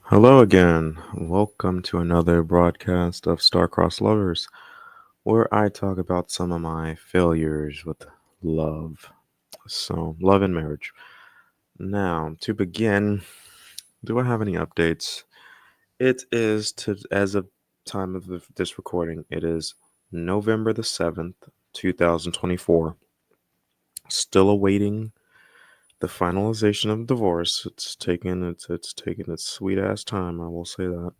Hello again. Welcome to another broadcast of Star-Crossed Lovers, where I talk about some of my failures with love. So, love and marriage. Now, to begin, do I have any updates? It is as of time of this recording, it is November the 7th, 2024. Still awaiting the finalization of divorce. It's taken its sweet ass time, I will say that.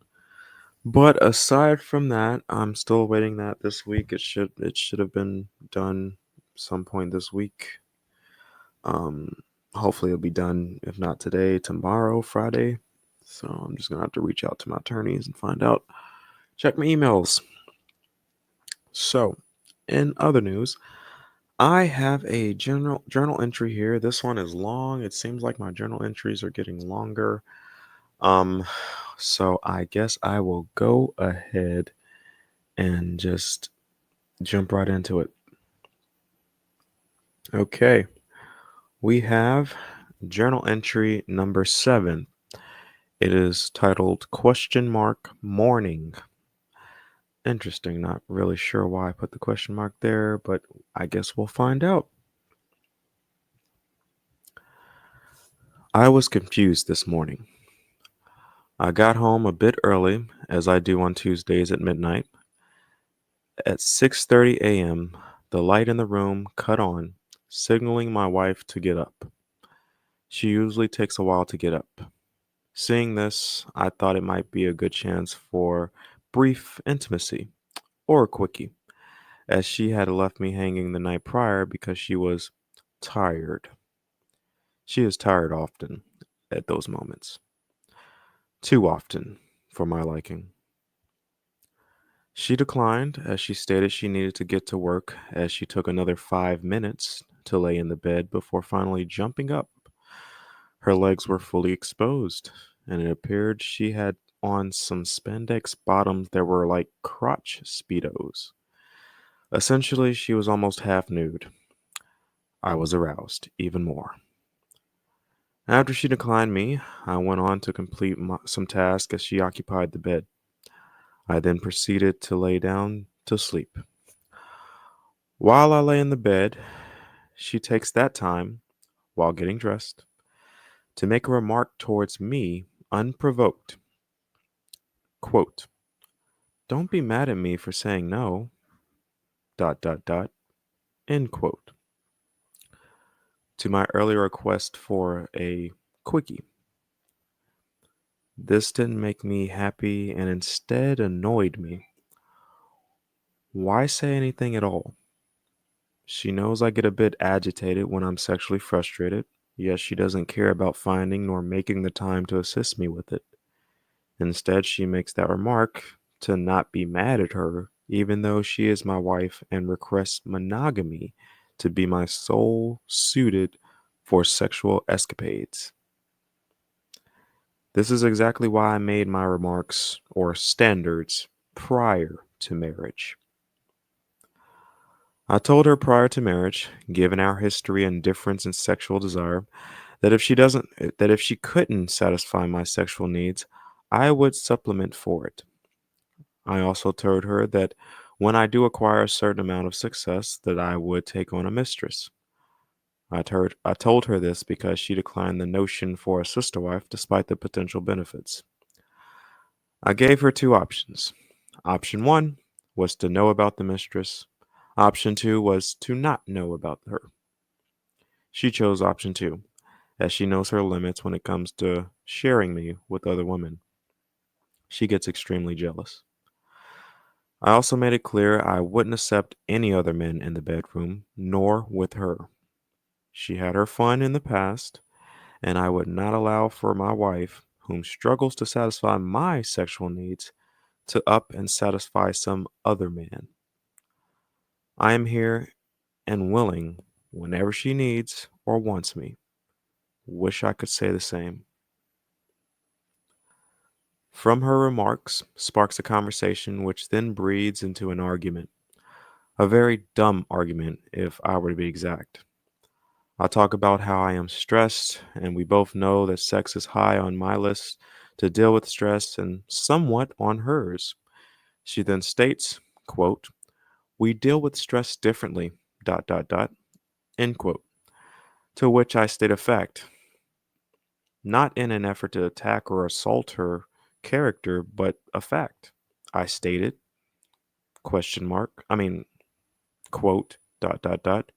But aside from that, I'm still waiting that this week. It should have been done some point this week. Um, Hopefully it'll be done. If not today, tomorrow, Friday. So I'm just gonna have to reach out to my attorneys and find out. Check my emails. So, in other news, I have a journal entry here. This one is long. It seems like my journal entries are getting longer. Um, so I guess I will go ahead and just jump right into it. Okay, we have journal entry number 7. It is titled question mark morning. Interesting, not really sure why I put the question mark there, but I guess we'll find out. I was confused this morning. I got home a bit early, as I do on Tuesdays at midnight. At 6:30 a.m., the light in the room cut on, signaling my wife to get up. She usually takes a while to get up. Seeing this, I thought it might be a good chance for brief intimacy, or a quickie, as she had left me hanging the night prior because she was tired. She is tired often at those moments. Too often, for my liking. She declined, as she stated she needed to get to work, as she took another 5 minutes to lay in the bed before finally jumping up. Her legs were fully exposed, and it appeared she had on some spandex bottoms that were like crotch speedos. Essentially, she was almost half nude. I was aroused even more. After she declined me, I went on to complete some tasks as she occupied the bed. I then proceeded to lay down to sleep. While I lay in the bed, she takes that time, while getting dressed, to make a remark towards me unprovoked. Quote, "Don't be mad at me for saying no, dot dot dot," end quote, to my earlier request for a quickie. This didn't make me happy and instead annoyed me. Why say anything at all? She knows I get a bit agitated when I'm sexually frustrated, yet she doesn't care about finding nor making the time to assist me with it. Instead, she makes that remark to not be mad at her, even though she is my wife, and requests monogamy to be my sole suited for sexual escapades. This is exactly why I made my remarks or standards prior to marriage. I told her prior to marriage, given our history and difference in sexual desire, that if she couldn't satisfy my sexual needs, I would supplement for it. I also told her that when I do acquire a certain amount of success, that I would take on a mistress. I told her this because she declined the notion for a sister wife despite the potential benefits. I gave her two options. Option one was to know about the mistress. Option two was to not know about her. She chose option two, as she knows her limits when it comes to sharing me with other women. She gets extremely jealous. I also made it clear I wouldn't accept any other men in the bedroom, nor with her. She had her fun in the past, and I would not allow for my wife, whom struggles to satisfy my sexual needs, to up and satisfy some other man. I am here and willing whenever she needs or wants me. Wish I could say the same. From her remarks sparks a conversation which then breeds into an argument. A very dumb argument, if I were to be exact. I talk about how I am stressed, and we both know that sex is high on my list to deal with stress and somewhat on hers. She then states, quote, "We deal with stress differently, dot, dot, dot," end quote. To which I state a fact, not in an effort to attack or assault her character, but a fact. I stated, question mark, I mean, quote, dot, dot, dot,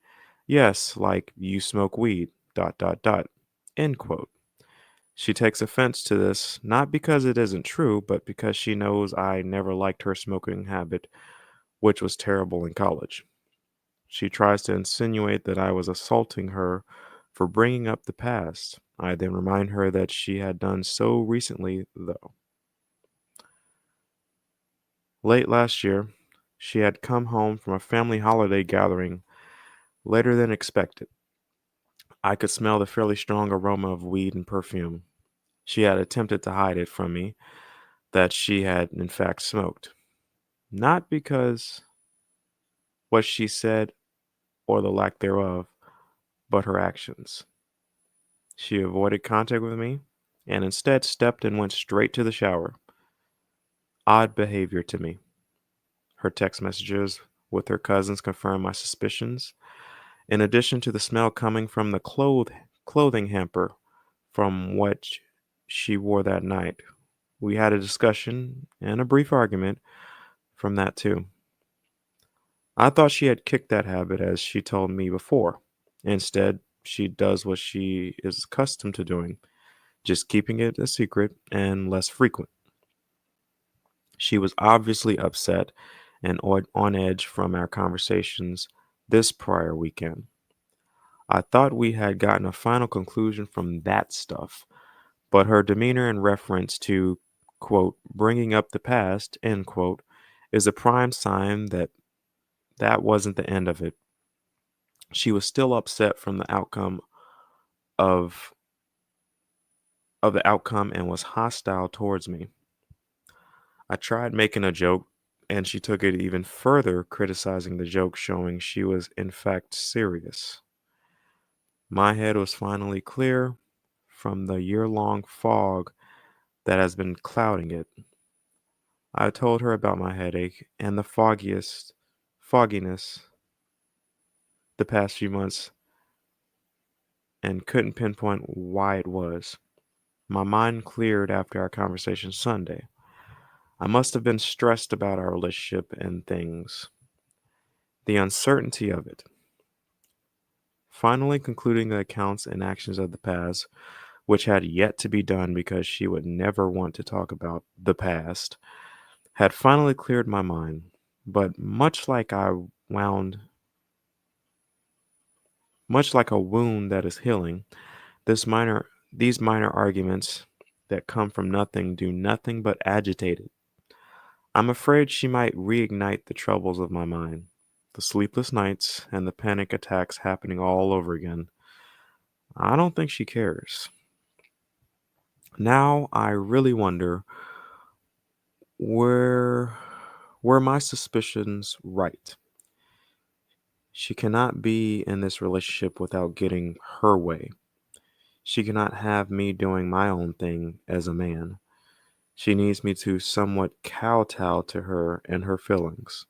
"Yes, like you smoke weed, dot, dot, dot," end quote. She takes offense to this, not because it isn't true, but because she knows I never liked her smoking habit, which was terrible in college. She tries to insinuate that I was assaulting her for bringing up the past. I then remind her that she had done so recently, though. Late last year, she had come home from a family holiday gathering later than expected. I could smell the fairly strong aroma of weed and perfume. She had attempted to hide it from me that she had, in fact, smoked. Not because what she said or the lack thereof, but her actions. She avoided contact with me and instead stepped and went straight to the shower. Odd behavior to me. Her text messages with her cousins confirmed my suspicions, in addition to the smell coming from the clothing hamper from what she wore that night. We had a discussion and a brief argument from that too. I thought she had kicked that habit as she told me before. Instead, she does what she is accustomed to doing, just keeping it a secret and less frequent. She was obviously upset and on edge from our conversations this prior weekend. I thought we had gotten a final conclusion from that stuff, but her demeanor in reference to, quote, bringing up the past, end quote, is a prime sign that that wasn't the end of it. She was still upset from the outcome of the outcome and was hostile towards me. I tried making a joke and she took it even further, criticizing the joke, showing she was in fact serious. My head was finally clear from the year-long fog that has been clouding it. I told her about my headache and the fogginess the past few months and couldn't pinpoint why it was. My mind cleared after our conversation Sunday. I must have been stressed about our relationship and things, the uncertainty of it. Finally concluding the accounts and actions of the past, which had yet to be done because she would never want to talk about the past, had finally cleared my mind. But much like a wound that is healing, these minor arguments that come from nothing do nothing but agitate it. I'm afraid she might reignite the troubles of my mind, the sleepless nights and the panic attacks happening all over again. I don't think she cares. Now I really wonder, were were my suspicions right? She cannot be in this relationship without getting her way. She cannot have me doing my own thing as a man. She needs me to somewhat kowtow to her and her feelings.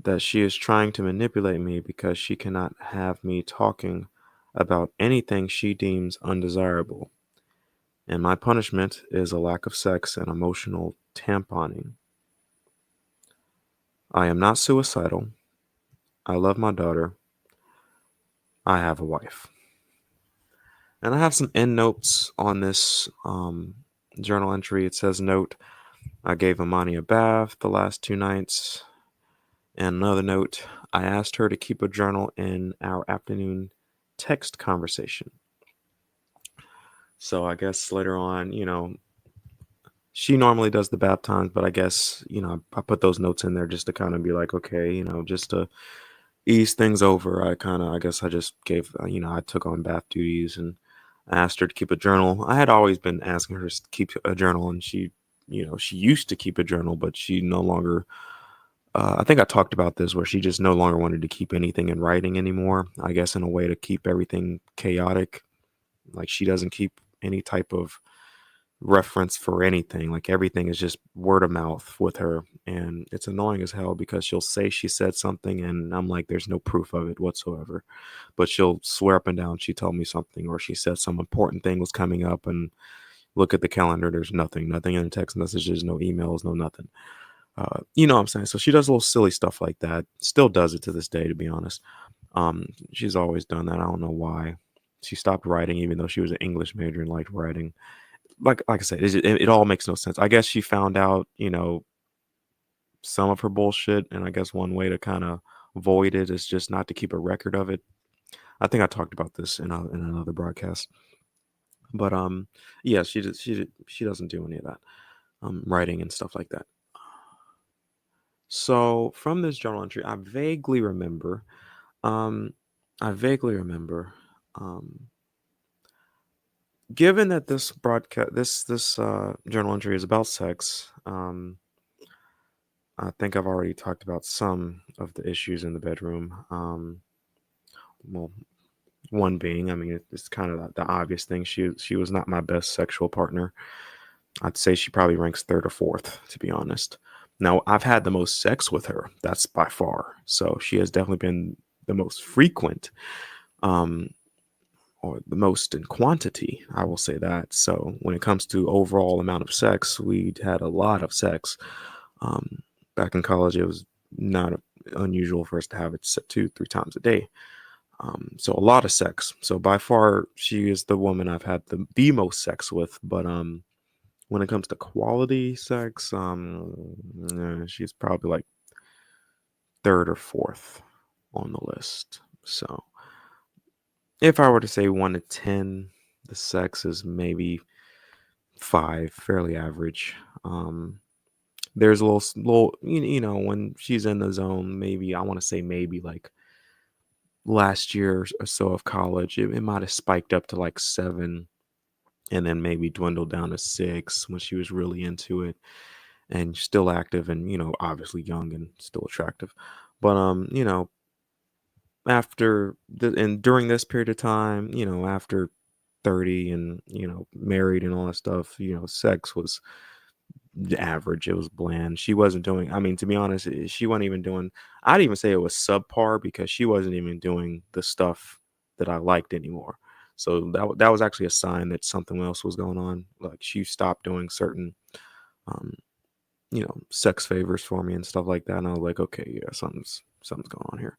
That she is trying to manipulate me because she cannot have me talking about anything she deems undesirable. And my punishment is a lack of sex and emotional tamponing. I am not suicidal. I love my daughter. I have a wife. And I have some end notes on this journal entry. It says, note, I gave Amani a bath the last 2 nights. And another note, I asked her to keep a journal in our afternoon text conversation. So I guess later on, she normally does the bath times, but I guess, I put those notes in there just to kind of be like, okay, just to ease things over. I guess I just gave, I took on bath duties and I asked her to keep a journal. I had always been asking her to keep a journal, and she used to keep a journal, but she no longer, I think I talked about this, where she just no longer wanted to keep anything in writing anymore. I guess in a way to keep everything chaotic. Like she doesn't keep any type of reference for anything. Like everything is just word of mouth with her. And it's annoying as hell because she'll say she said something and I'm like, there's no proof of it whatsoever. But she'll swear up and down she told me something or she said some important thing was coming up and look at the calendar. There's nothing in the text messages, no emails, no nothing. You know what I'm saying? So she does little silly stuff like that. Still does it to this day, to be honest. She's always done that. I don't know why. She stopped writing, even though she was an English major and liked writing. Like I said, it all makes no sense. I guess she found out, some of her bullshit, and I guess one way to kind of avoid it is just not to keep a record of it. I think I talked about this in another broadcast, but yeah, she doesn't do any of that, writing and stuff like that. So from this journal entry, um, I vaguely remember, um, given that this broadcast, this journal entry is about sex, I think I've already talked about some of the issues in the bedroom. Well, one being, I mean, it's kind of the obvious thing. She was not my best sexual partner. I'd say she probably ranks third or fourth, to be honest. Now, I've had the most sex with her. That's by far. So she has definitely been the most frequent, um, or the most in quantity. I will say that. So when it comes to overall amount of sex, we'd had a lot of sex. Um, Back in college, it was not unusual for us to have it set 2, 3 times a day. So a lot of sex. So by far, she is the woman I've had the most sex with. But when it comes to quality sex, she's probably like third or fourth on the list. So if I were to say 1 to 10, the sex is maybe 5, fairly average. There's a little, when she's in the zone, maybe I want to say maybe like last year or so of college, it might have spiked up to like 7 and then maybe dwindled down to 6 when she was really into it and still active and, obviously young and still attractive. But, and during this period of time, after 30 and, married and all that stuff, sex was average. It was bland. She wasn't doing, I mean, to be honest, she wasn't even doing, I'd even say it was subpar because she wasn't even doing the stuff that I liked anymore. So that was actually a sign that something else was going on. Like she stopped doing certain, um, sex favors for me and stuff like that. And I was like, okay, yeah, something's going on here.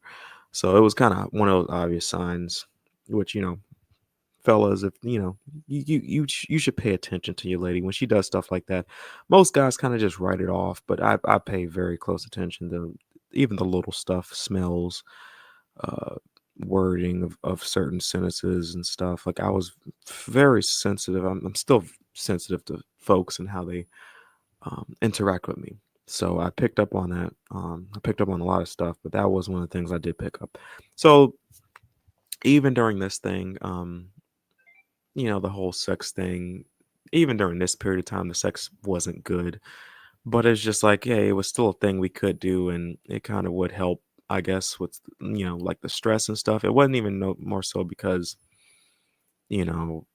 So it was kind of one of those obvious signs, which, fellas, if you should pay attention to your lady when she does stuff like that. Most guys kind of just write it off, but I pay very close attention to even the little stuff, smells, uh, wording of certain sentences and stuff. Like I was very sensitive. I'm still sensitive to folks and how they interact with me. So I picked up on that. I picked up on a lot of stuff, but that was one of the things I did pick up. So even during this thing, the whole sex thing, even during this period of time, the sex wasn't good. But it's just like, yeah, it was still a thing we could do, and it kind of would help, I guess, with like the stress and stuff. It wasn't even no more so because you know,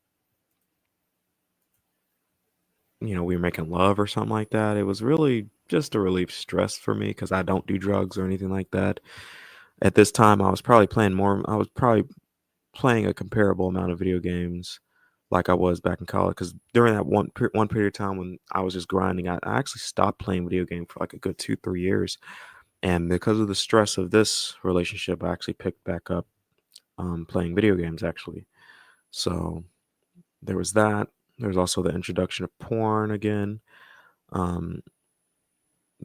we were making love or something like that. It was really just to relieve stress for me because I don't do drugs or anything like that. At this time, I was probably playing more. I was probably playing a comparable amount of video games like I was back in college. Because during that one period of time when I was just grinding, I actually stopped playing video games for like a good 2, 3 years. And because of the stress of this relationship, I actually picked back up playing video games actually. So there was that. There's also the introduction of porn again. Um,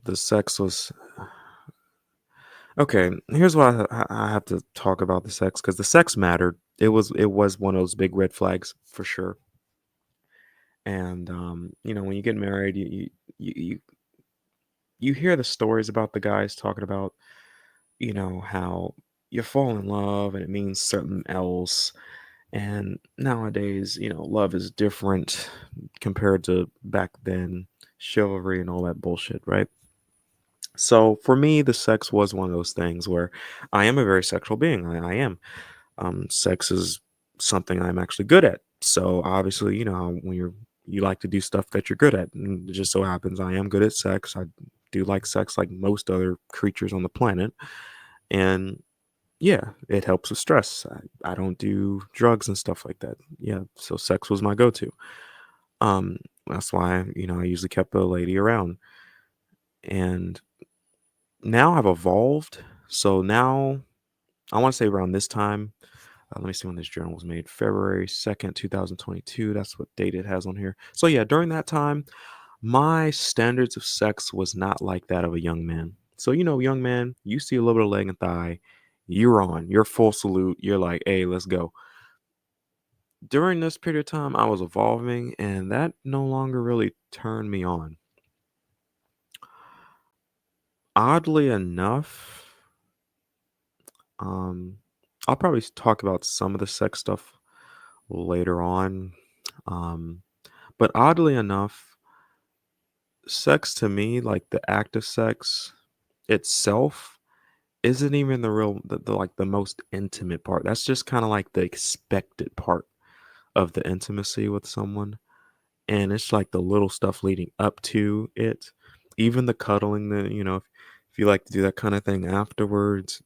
the sex was okay. Here's why I have to talk about the sex because the sex mattered. It was one of those big red flags for sure. And when you get married, you you hear the stories about the guys talking about how you fall in love and it means something else. And nowadays, love is different compared to back then, chivalry and all that bullshit, right? So for me, the sex was one of those things where I am a very sexual being. I am. Sex is something I'm actually good at. So obviously, when you're you like to do stuff that you're good at. And it just so happens I am good at sex. I do like sex like most other creatures on the planet. And yeah, it helps with stress. I don't do drugs and stuff like that. Yeah, so sex was my go-to. Um, that's why, I usually kept a lady around. And now I've evolved. So now I want to say around this time, let me see when this journal was made. February 2nd, 2022. That's what date it has on here. So yeah, during that time, my standards of sex was not like that of a young man. So, young man, you see a little bit of leg and thigh, you're on, you're full salute. You're like, hey, let's go. During this period of time, I was evolving, and that no longer really turned me on. Oddly enough, um, I'll probably talk about some of the sex stuff later on. Um, but oddly enough, sex to me, like the act of sex itself, isn't even the most intimate part. That's just kind of like the expected part of the intimacy with someone. And it's like the little stuff leading up to it, even the cuddling, if you like to do that kind of thing afterwards.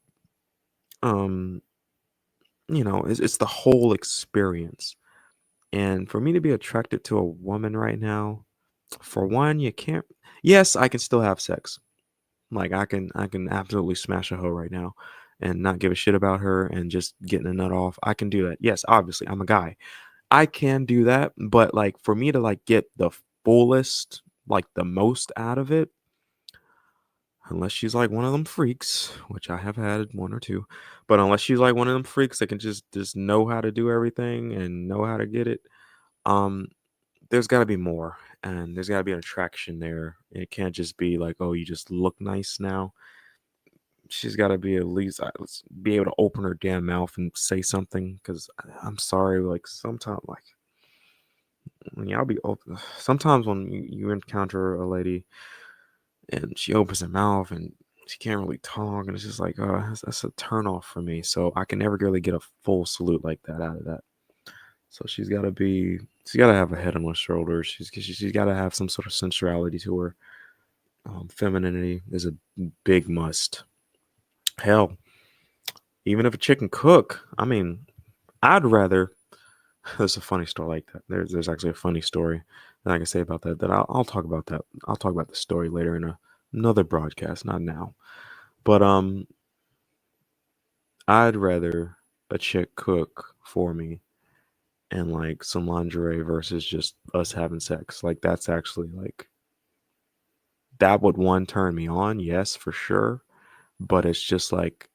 um it's the whole experience. And for me to be attracted to a woman right now, for one, you can't. Yes, I can still have sex. Like I can absolutely smash a hoe right now and not give a shit about her and just getting a nut off. I can do that. Yes, obviously, I'm a guy. I can do that, but like for me to like get the fullest, like the most out of it, unless she's like one of them freaks, which I have had one or two, but unless she's like one of them freaks that can just know how to do everything and know how to get it, um, there's got to be more, and there's got to be an attraction there. It can't just be like, oh, you just look nice now. She's got to be at least be able to open her damn mouth and say something. Because I'm sorry, like sometimes, like when y'all be open, sometimes when you encounter a lady and she opens her mouth and she can't really talk, and it's just like, that's a turn off for me. So I can never really get a full salute like that out of that. So she's got to have a head on her shoulders. She's got to have some sort of sensuality to her. Femininity is a big must. Hell, even if a chick can cook, I mean, I'd rather. There's a funny story like that. There's actually a funny story that I can say about that. I'll talk about that. I'll talk about the story later in another broadcast, not now. But I'd rather a chick cook for me and like some lingerie versus just us having sex. Like that's actually like that would one turn me on, yes, for sure. But it's just like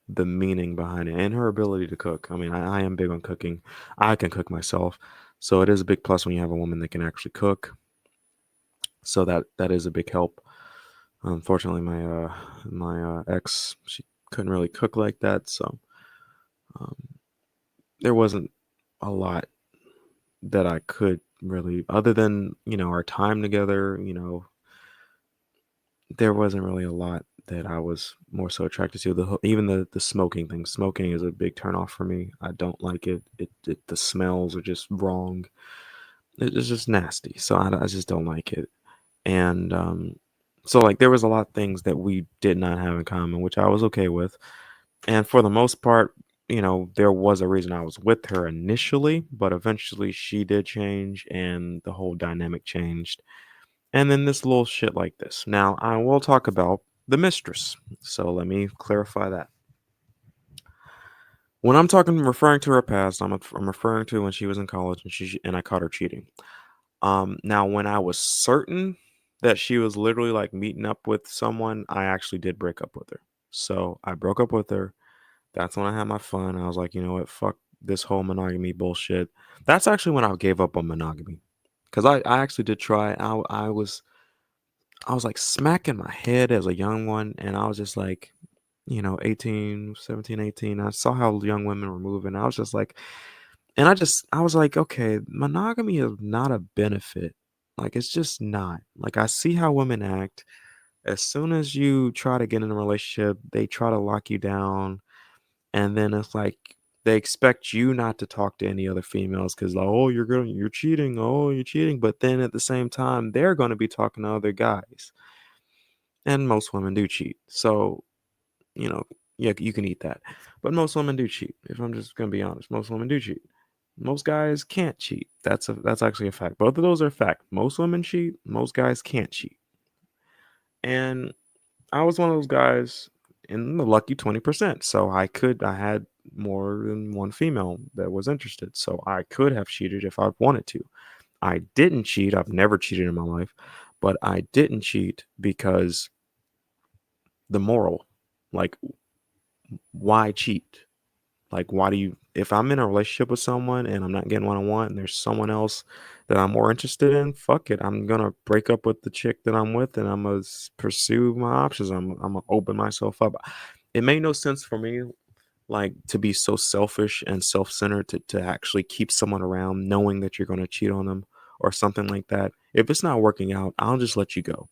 the meaning behind it and her ability to cook. I mean, I am big on cooking. I can cook myself. So it is a big plus when you have a woman that can actually cook. So that is a big help. Unfortunately, my ex, she couldn't really cook like that, so um, there wasn't a lot that I could really, other than our time together. There wasn't really a lot that I was more so attracted to. Even the smoking thing. Smoking is a big turn off for me. I don't like it. The smells are just wrong. It's just nasty. So I just don't like it. And so like there was a lot of things that we did not have in common, which I was okay with. And for the most part, there was a reason I was with her initially, but eventually she did change and the whole dynamic changed. And then this little shit like this. Now, I will talk about the mistress. So let me clarify that. When I'm referring to her past, I'm referring to when she was in college and I caught her cheating. Now when I was certain that she was literally like meeting up with someone, I actually did break up with her. So I broke up with her. That's when I had my fun. I was like, you know what, fuck this whole monogamy bullshit. That's actually when I gave up on monogamy. Cause I actually did try. I was like smacking my head as a young one, and I was just like, 18, 17, 18. I saw how young women were moving. I was just like, and I was like, okay, monogamy is not a benefit. Like, it's just not. Like, I see how women act. As soon as you try to get in a relationship, they try to lock you down. And then it's like, They expect you not to talk to any other females because, like, oh, you're cheating, oh, you're cheating. But then at the same time, they're gonna be talking to other guys, and most women do cheat. So you know, yeah, you can eat that. But most women do cheat. If I'm just gonna be honest, most women do cheat. Most guys can't cheat. That's actually a fact. Both of those are a fact. Most women cheat. Most guys can't cheat. And I was one of those guys in the lucky 20%. So I had more than one female that was interested. So I could have cheated if I wanted to. I didn't cheat. I've never cheated in my life, but I didn't cheat because the moral, like, why cheat? Like, why do you, if I'm in a relationship with someone and I'm not getting what I want and there's someone else that I'm more interested in, fuck it. I'm gonna break up with the chick that I'm with and I'm gonna pursue my options. I'm gonna open myself up. It made no sense for me, like, to be so selfish and self-centered to actually keep someone around knowing that you're gonna cheat on them or something like that. If it's not working out, I'll just let you go.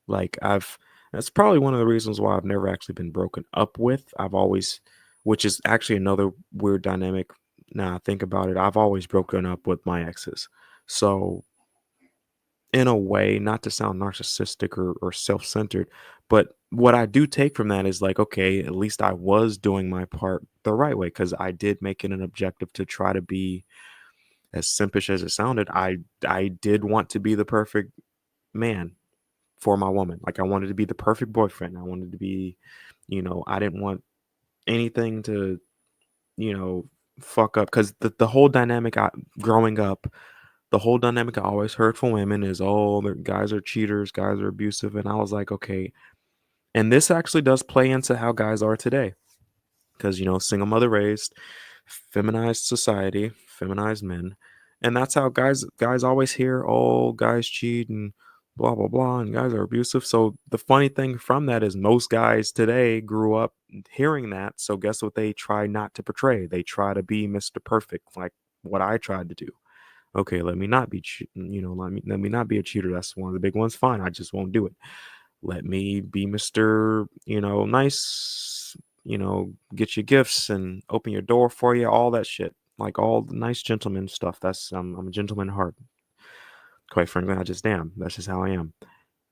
Like, that's probably one of the reasons why I've never actually been broken up with. I've always, which is actually another weird dynamic. Now I think about it, I've always broken up with my exes. So, in a way, not to sound narcissistic or self-centered, but what I do take from that is like, okay, at least I was doing my part the right way because I did make it an objective to try to be, as simpish as it sounded, I did want to be the perfect man for my woman. Like, I wanted to be the perfect boyfriend. I wanted to be, I didn't want anything to, you know, fuck up because the whole dynamic growing up, the whole dynamic I always heard from women is, oh, the guys are cheaters, guys are abusive. And I was like, okay. And this actually does play into how guys are today because, single mother raised, feminized society, feminized men, and that's how guys always hear, oh, guys cheat and blah blah blah, and guys are abusive. So the funny thing from that is most guys today grew up hearing that. So guess what they try not to portray? They try to be Mr. Perfect, like what I tried to do. Okay, let me not be, let me not be a cheater. That's one of the big ones. Fine, I just won't do it. Let me be Mr. Nice, get you gifts and open your door for you, all that shit. Like all the nice gentleman stuff. That's I'm a gentleman at heart. Quite frankly, I just am. That's just how I am.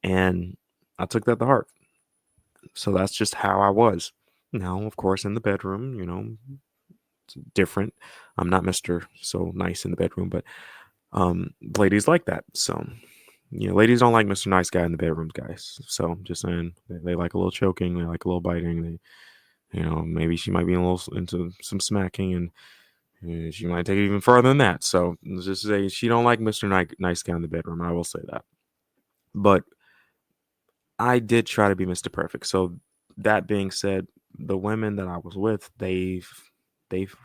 And I took that to heart. So that's just how I was. Now, of course, in the bedroom, it's different. I'm not Mr. So nice in the bedroom, but ladies like that. So ladies don't like Mr. Nice Guy in the bedrooms, guys. So I'm just saying they like a little choking, they like a little biting. Maybe she might be a little into some smacking, and she might take it even further than that. So let's just say she don't like Mr. Nice Guy in the bedroom. I will say that. But I did try to be Mr. Perfect. So that being said, the women that I was with, they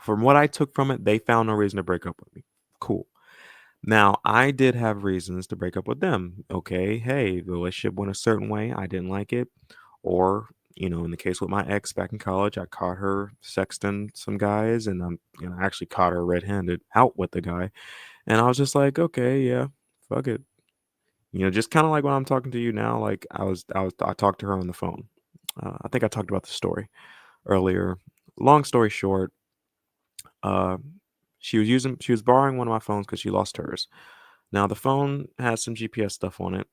from what I took from it, they found no reason to break up with me. Cool. Now, I did have reasons to break up with them. Okay, hey, the relationship went a certain way. I didn't like it. Or, in the case with my ex back in college, I caught her sexting some guys, and I actually caught her red-handed out with the guy. And I was just like, okay, yeah, fuck it. Just kind of like when I'm talking to you now, like I talked to her on the phone. I think I talked about the story earlier. Long story short, uh, she was borrowing one of my phones because she lost hers. Now the phone has some GPS stuff on it.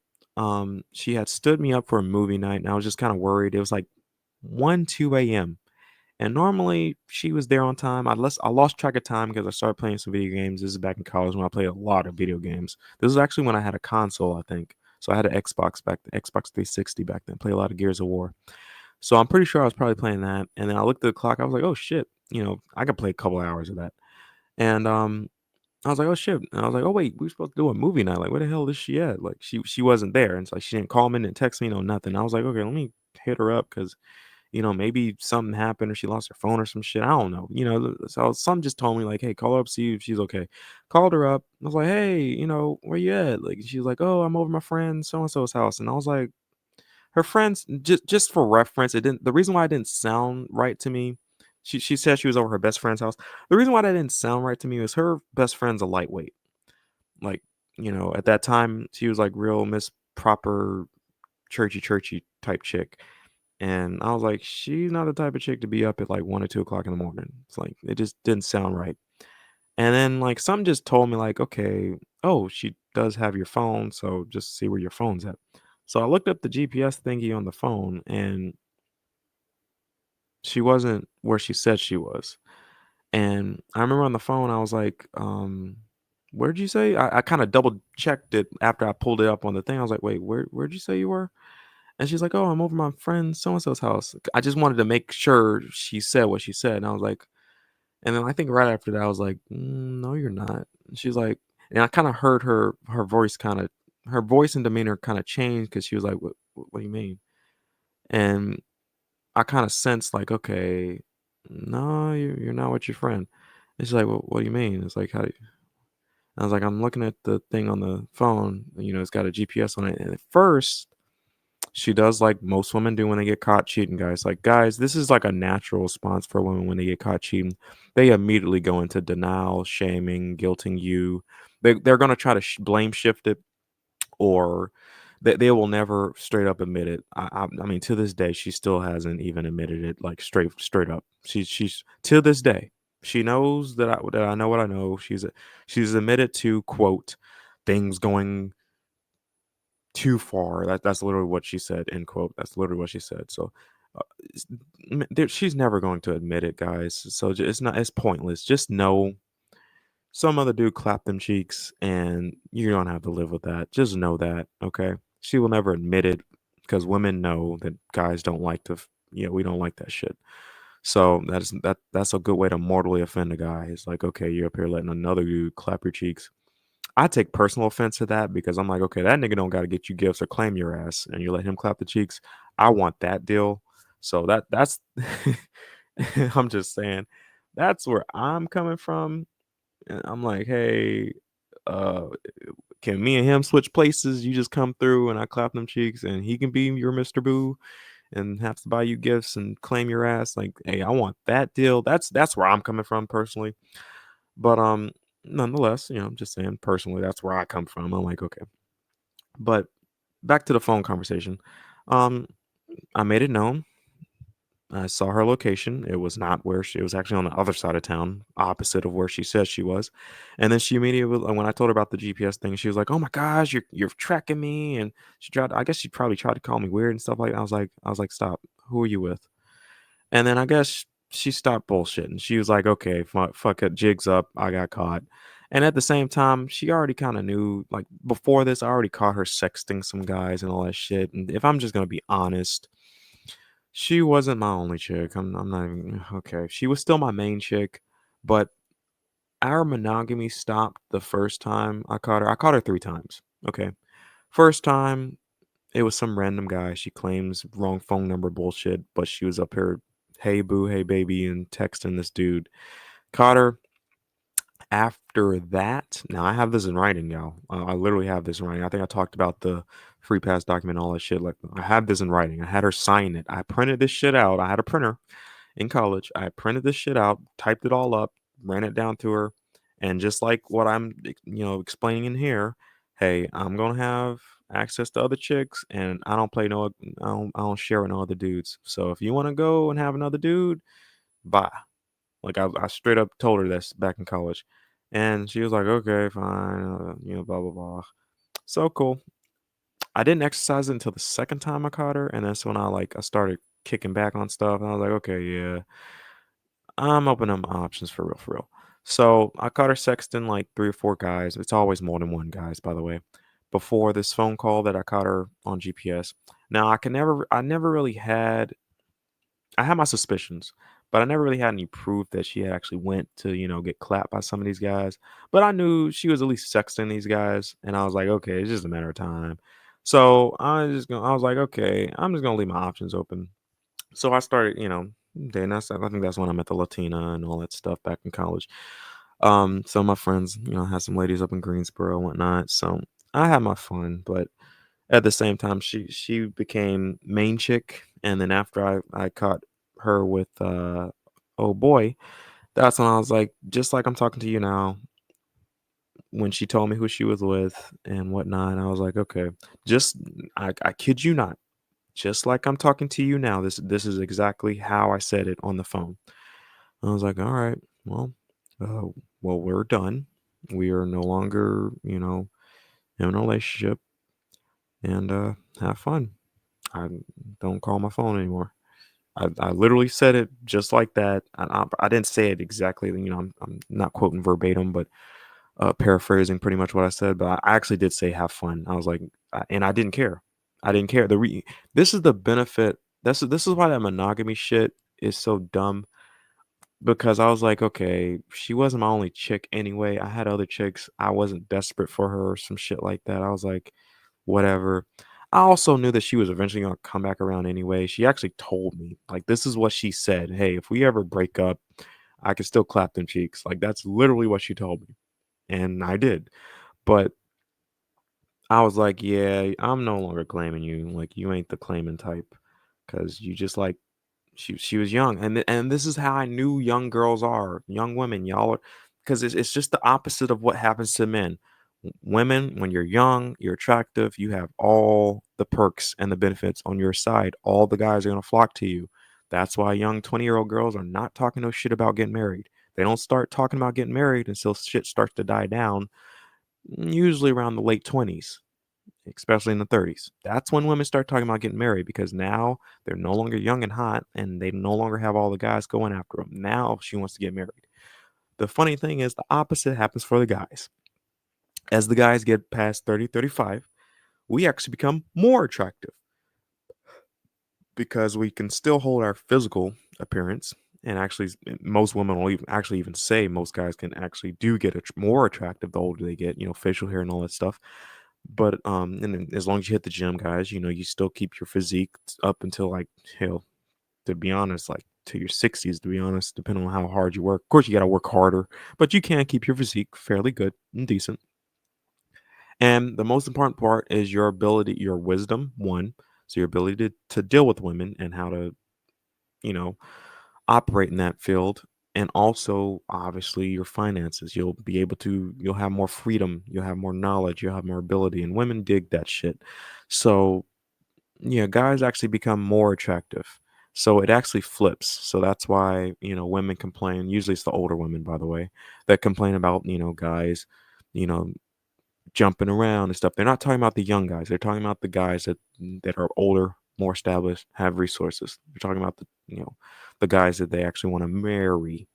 She had stood me up for a movie night, and I was just kind of worried. It was like 1, 2 a.m. And normally she was there on time. I lost track of time because I started playing some video games. This is back in college when I played a lot of video games. This is actually when I had a console, I think. So I had an Xbox back then, Xbox 360 back then. Played a lot of Gears of War. So I'm pretty sure I was probably playing that. And then I looked at the clock. I was like, oh shit, I could play a couple hours of that. And I was like, "Oh, shit," and I was like, "Oh, wait, we were supposed to do a movie night, like, where the hell is she at?" Like, she wasn't there, and it's like, she didn't call me, didn't text me, no nothing. I was like, "Okay, let me hit her up because maybe something happened or she lost her phone or some shit, I don't know," so some just told me, like, "Hey, call her up, see if she's okay." Called her up, I was like, "Hey, where you at?" Like, she was like, "Oh, I'm over my friend so and so's house," and I was like, her friends, just for reference, it didn't the reason why it didn't sound right to me, she said she was over her best friend's house. The reason why that didn't sound right to me was her best friend's a lightweight. Like, at that time, she was like real Miss Proper churchy churchy type chick. And I was like, she's not the type of chick to be up at like 1 or 2 o'clock in the morning. It's like it just didn't sound right. And then like something just told me like, okay, oh, she does have your phone, so just see where your phone's at. So I looked up the GPS thingy on the phone, and she wasn't where she said she was. And I remember on the phone, I was like, where'd you say? I kind of double checked it after I pulled it up on the thing. I was like, wait, where'd you say you were? And she's like, oh, I'm over my friend so and so's house. I just wanted to make sure she said what she said. And I was like, and then I think right after that, I was like, no, you're not. And she's like, and I kind of heard her voice her voice and demeanor kind of changed because she was like, what do you mean? And I kind of sensed like, okay, no, you're not with your friend. And she's like, well, what do you mean? It's like, how do you? I was like, I'm looking at the thing on the phone. It's got a GPS on it. And at first, she does like most women do when they get caught cheating, guys. Like, guys, this is like a natural response for women when they get caught cheating. They immediately go into denial, shaming, guilting you. They're going to try to blame shift it, or they will never straight up admit it. I mean, to this day, she still hasn't even admitted it like straight up. She's to this day, she knows that I know what I know. She's admitted to quote things going too far. That's literally what she said. End quote. That's literally what she said. So it's- she's never going to admit it, guys. So it's not. It's pointless. Just know some other dude clapped them cheeks, and you don't have to live with that. Just know that, okay? She will never admit it because women know that guys don't like we don't like that shit. So that's a good way to mortally offend a guy. It's like, okay, you're up here letting another dude clap your cheeks. I take personal offense to that because I'm like, okay, that nigga don't got to get you gifts or claim your ass, and you let him clap the cheeks. I want that deal. So that's I'm just saying that's where I'm coming from. And I'm like, hey, uh, can me and him switch places? You just come through and I clap them cheeks, and he can be your Mr. Boo and have to buy you gifts and claim your ass. Like, hey, I want that deal. That's where I'm coming from personally. But nonetheless, I'm just saying personally, that's where I come from. I'm like, okay. But back to the phone conversation. Um, I made it known. I saw her location. It was not where it was actually on the other side of town, opposite of where she said she was. And then she immediately, when I told her about the GPS thing, she was like, "Oh my gosh, you're tracking me!" And she tried. I guess she probably tried to call me weird and stuff like that. I was like, "Stop. Who are you with?" And then I guess she stopped bullshitting. She was like, "Okay, fuck it, jigs up. I got caught." And at the same time, she already kind of knew. Like before this, I already caught her sexting some guys and all that shit. And if I'm just gonna be honest, she wasn't my only chick. I'm not even okay. She was still my main chick, but our monogamy stopped the first time I caught her. I caught her 3 times. Okay. First time, it was some random guy. She claims wrong phone number bullshit, but she was up here, hey boo, hey baby, and texting this dude. Caught her. After that, now I have this in writing, y'all. I literally have this in writing. I think I talked about the free pass document, all that shit. Like I have this in writing. I had her sign it. I printed this shit out. I had a printer in college. I printed this shit out, typed it all up, ran it down to her, and just like what I'm, explaining in here, hey, I'm gonna have access to other chicks, and I don't play no, I don't share with no other dudes. So if you want to go and have another dude, bye. Like I straight up told her this back in college, and she was like, okay, fine, blah blah blah. So cool. I didn't exercise it until the second time I caught her, and that's when I started kicking back on stuff, and I was like, okay, yeah, I'm opening up my options for real, for real. So I caught her sexting like 3 or 4 guys. It's always more than one, guys, by the way. Before this phone call that I caught her on GPS. Now I never really had. I had my suspicions, but I never really had any proof that she actually went to get clapped by some of these guys. But I knew she was at least sexting these guys, and I was like, okay, it's just a matter of time. So I was like, okay, I'm just gonna leave my options open. So I started, dating. I think that's when I met the Latina and all that stuff back in college. So my friends, had some ladies up in Greensboro and whatnot. So I had my fun, but at the same time, she became main chick, and then after I caught her with oh boy, that's when I was like, just like I'm talking to you now. When she told me who she was with and whatnot, I was like, okay, just I kid you not. just like I'm talking to you now. This is exactly how I said it on the phone. I was like, "All right, well, uh, well, we're done. We are no longer, in a relationship, and have fun. I don't call my phone anymore." I literally said it just like that. I didn't say it exactly. I'm not quoting verbatim, but paraphrasing pretty much what I said. But I actually did say have fun. I was like, and I didn't care. I didn't care. This is the benefit. This is why that monogamy shit is so dumb, because I was like, okay, she wasn't my only chick anyway. I had other chicks. I wasn't desperate for her or some shit like that. I was like, whatever. I also knew that she was eventually gonna come back around anyway. She actually told me, like, this is what she said. Hey, if we ever break up, I can still clap them cheeks. Like, that's literally what she told me. And I did. But I was like, yeah, I'm no longer claiming you. Like, you ain't the claiming type. Cause you just like she was young, and this is how I knew young girls are, young women, y'all are, because it's just the opposite of what happens to men. Women, when you're young, you're attractive, you have all the perks and the benefits on your side. All the guys are gonna flock to you. That's why young 20-year-old girls are not talking no shit about getting married. They don't start talking about getting married until shit starts to die down, usually around the late 20s, especially in the 30s. That's when women start talking about getting married, because now they're no longer young and hot and they no longer have all the guys going after them. Now she wants to get married. The funny thing is, the opposite happens for the guys. As the guys get past 30, 35, we actually become more attractive because we can still hold our physical appearance. And actually, most women will even say most guys can actually do get more attractive the older they get, facial hair and all that stuff. But and then as long as you hit the gym, guys, you still keep your physique up until, like, hell, to be honest, like to your 60s, to be honest, depending on how hard you work. Of course, you got to work harder, but you can keep your physique fairly good and decent. And the most important part is your ability, your wisdom, one. So your ability to deal with women and how to, you know, operate in that field. And also, obviously, your finances. You'll have more freedom, you'll have more knowledge, you'll have more ability. And women dig that shit. So, yeah, guys actually become more attractive. So it actually flips. So that's why, women complain. Usually it's the older women, by the way, that complain about, guys, you know, jumping around and stuff. They're not talking about the young guys. They're talking about the guys that are older, more established, have resources. They're talking about the guys that they actually want to marry.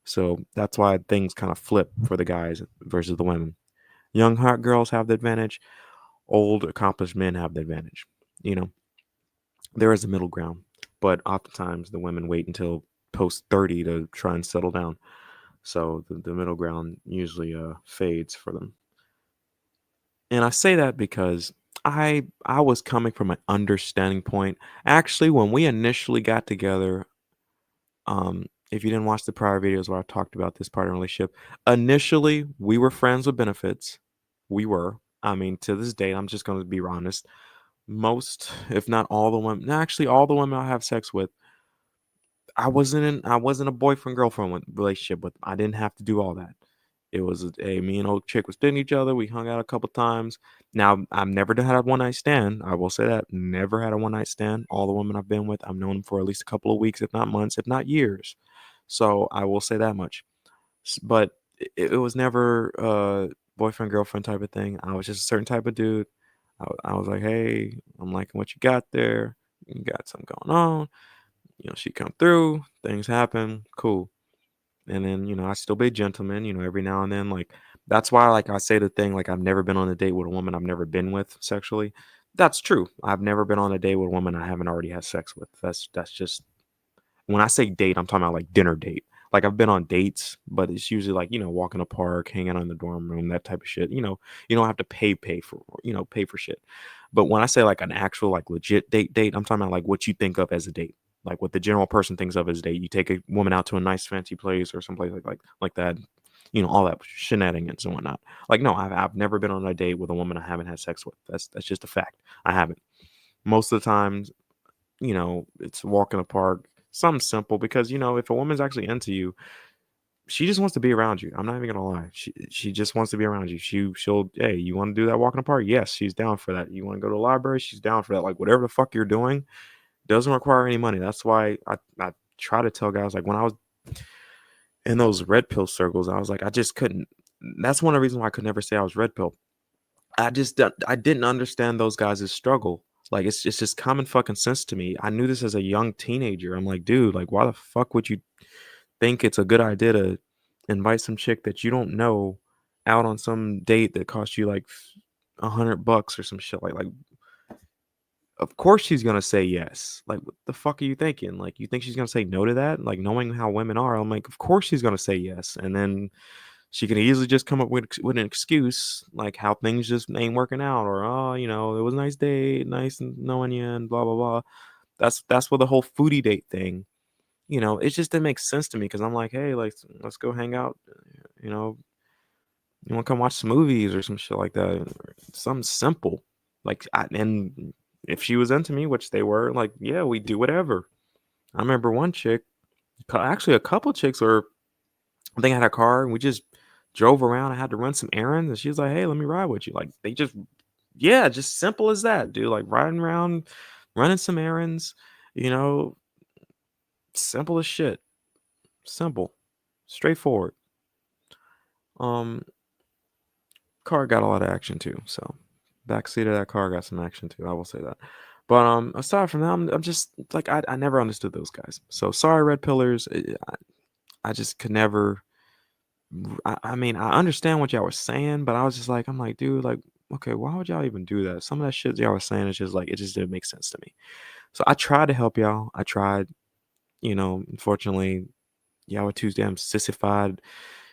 So that's why things kind of flip for the guys versus the women. Young hot girls have the advantage. Old accomplished men have the advantage. You know, there is a middle ground, but oftentimes the women wait until post 30 to try and settle down. So the middle ground usually fades for them. And I say that because I was coming from an understanding point. Actually, when we initially got together, if you didn't watch the prior videos where I talked about this part of the relationship, initially we were friends with benefits. We were. I mean, to this day, I'm just going to be honest. Most, if not all the women, actually all the women I have sex with, I wasn't a boyfriend girlfriend relationship with. I didn't have to do all that. It was me and old chick was dating each other. We hung out a couple times. Now I've never had a one night stand. I will say that, never had a one night stand. All the women I've been with, I've known them for at least a couple of weeks, if not months, if not years. So I will say that much. But it was never a boyfriend girlfriend type of thing. I was just a certain type of dude. I was like, hey, I'm liking what you got there. You got something going on. She come through, things happen, cool. And then, I still be a gentleman, every now and then. Like, that's why, like, I say the thing, like, I've never been on a date with a woman I've never been with sexually. That's true. I've never been on a date with a woman I haven't already had sex with. That's just, when I say date, I'm talking about like dinner date. Like, I've been on dates, but it's usually like, walking a park, hanging out in the dorm room, that type of shit. You don't have to pay for shit. But when I say like an actual, like, legit date, I'm talking about like what you think of as a date. Like what the general person thinks of as a date. You take a woman out to a nice fancy place or someplace like that, all that shenanigans and whatnot. Like, no, I've never been on a date with a woman I haven't had sex with. That's just a fact. I haven't. Most of the times, it's a walk in the park, something simple, because if a woman's actually into you, she just wants to be around you. I'm not even gonna lie. She just wants to be around you. She'll hey, you want to do that walk in the park? Yes, she's down for that. You want to go to the library? She's down for that. Like whatever the fuck you're doing doesn't require any money. That's why I try to tell guys like when I was in those red pill circles, I was like I just couldn't. That's one of the reasons why I could never say I was red pill. I didn't understand those guys' struggle. Like it's just common fucking sense to me. I knew this as a young teenager. I'm like, dude, like why the fuck would you think it's a good idea to invite some chick that you don't know out on some date that costs you like $100 or some shit like of course she's gonna say yes. Like what the fuck are you thinking? Like you think she's gonna say no to that? Like knowing how women are, I'm like, of course she's gonna say yes. And then she can easily just come up with an excuse like how things just ain't working out or oh, it was a nice date, nice knowing you and blah blah blah. That's what the whole foodie date thing. It just didn't make sense to me because I'm like, hey, like, let's go hang out. You know, you want to come watch some movies or some shit like that, or something simple. And if she was into me, which they were, like, yeah, we do whatever. I remember one chick, actually a couple chicks were, I think I had a car and we just drove around. I had to run some errands and she was like, hey, let me ride with you. Like, they just, yeah, just simple as that, dude. Like, riding around, running some errands, you know, simple as shit. Simple, straightforward. Um, Car got a lot of action too, so backseat of that car got some action too. I will say that. But aside from that, I'm just like I never understood those guys. So sorry, red pillars. I just could never. I mean, I understand what y'all were saying, but I was just like, I'm like, dude, like, okay, why would y'all even do that? Some of that shit y'all were saying is just like it just didn't make sense to me. So I tried to help y'all. I tried, unfortunately, y'all were too damn sissified.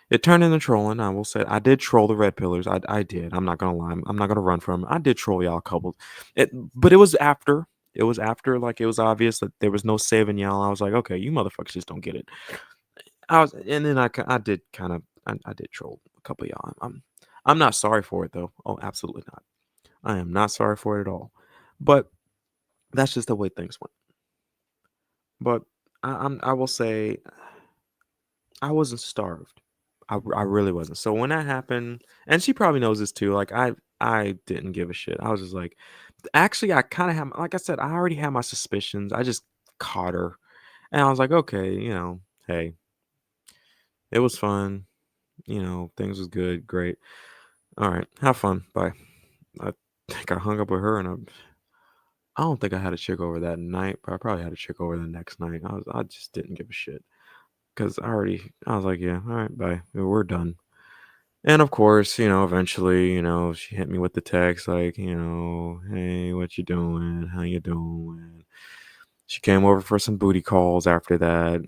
It turned into trolling. I will say I did troll the red pillars. I did. I'm not gonna lie. I'm not gonna run from it. I did troll y'all a couple. But it was after. It was after like it was obvious that there was no saving y'all. I was like, okay, you motherfuckers just don't get it. And then I did kind of I did troll a couple of y'all. I'm not sorry for it though. Oh, absolutely not. I am not sorry for it at all. But that's just the way things went. But I will say I wasn't starved. I really wasn't. So when that happened, and she probably knows this too. Like I didn't give a shit. I was just like, actually, I kind of have, like I said, I already had my suspicions. I just caught her, and I was like, okay, hey, it was fun. Things was good, great. All right, have fun. Bye. I think I hung up with her, and I don't think I had a chick over that night, but I probably had a chick over the next night. I just didn't give a shit because I was like, yeah, all right, bye. We're done. And of course, eventually, she hit me with the text like, hey, what you doing? How you doing? She came over for some booty calls after that.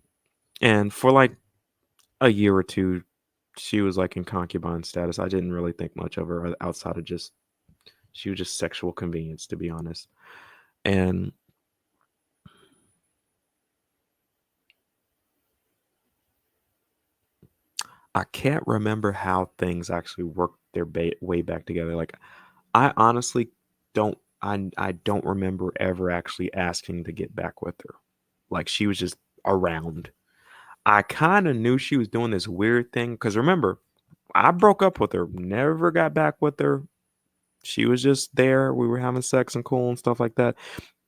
And for like a year or two, she was like in concubine status. I didn't really think much of her outside of just she was just sexual convenience, to be honest. And I can't remember how things actually worked their way back together. Like I honestly I don't remember ever actually asking to get back with her. Like she was just around. I kind of knew she was doing this weird thing because remember, I broke up with her, never got back with her. She was just there. We were having sex and cool and stuff like that.